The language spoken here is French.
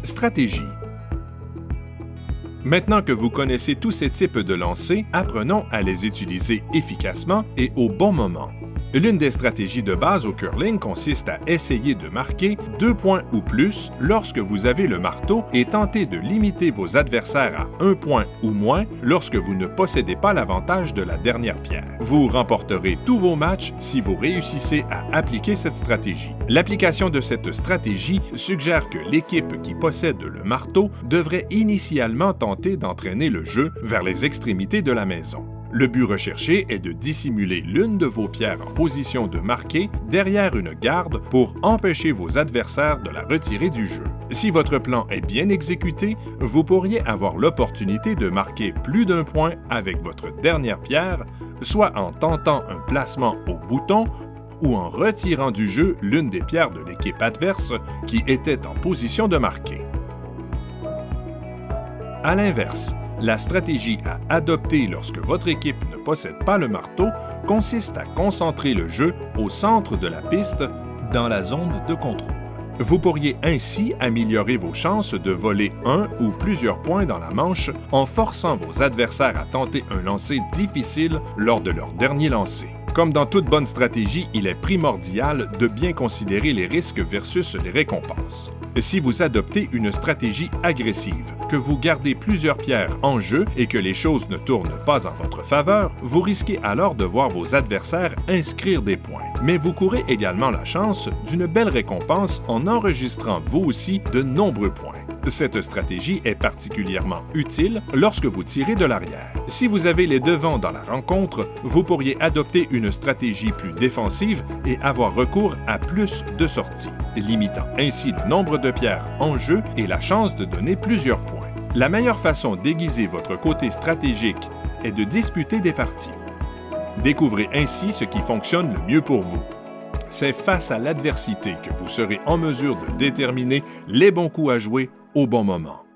Stratégie. Maintenant que vous connaissez tous ces types de lancers, apprenons à les utiliser efficacement et au bon moment. L'une des stratégies de base au curling consiste à essayer de marquer 2 points ou plus lorsque vous avez le marteau et tenter de limiter vos adversaires à 1 point ou moins lorsque vous ne possédez pas l'avantage de la dernière pierre. Vous remporterez tous vos matchs si vous réussissez à appliquer cette stratégie. L'application de cette stratégie suggère que l'équipe qui possède le marteau devrait initialement tenter d'entraîner le jeu vers les extrémités de la maison. Le but recherché est de dissimuler l'une de vos pierres en position de marquer derrière une garde pour empêcher vos adversaires de la retirer du jeu. Si votre plan est bien exécuté, vous pourriez avoir l'opportunité de marquer plus d'un point avec votre dernière pierre, soit en tentant un placement au bouton ou en retirant du jeu l'une des pierres de l'équipe adverse qui était en position de marquer. À l'inverse, la stratégie à adopter lorsque votre équipe ne possède pas le marteau consiste à concentrer le jeu au centre de la piste dans la zone de contrôle. Vous pourriez ainsi améliorer vos chances de voler un ou plusieurs points dans la manche en forçant vos adversaires à tenter un lancer difficile lors de leur dernier lancer. Comme dans toute bonne stratégie, il est primordial de bien considérer les risques versus les récompenses. Si vous adoptez une stratégie agressive, que vous gardez plusieurs pierres en jeu et que les choses ne tournent pas en votre faveur, vous risquez alors de voir vos adversaires inscrire des points. Mais vous courez également la chance d'une belle récompense en enregistrant vous aussi de nombreux points. Cette stratégie est particulièrement utile lorsque vous tirez de l'arrière. Si vous avez les devants dans la rencontre, vous pourriez adopter une stratégie plus défensive et avoir recours à plus de sorties, limitant ainsi le nombre de pierres en jeu et la chance de donner plusieurs points. La meilleure façon d'aiguiser votre côté stratégique est de disputer des parties. Découvrez ainsi ce qui fonctionne le mieux pour vous. C'est face à l'adversité que vous serez en mesure de déterminer les bons coups à jouer au bon moment.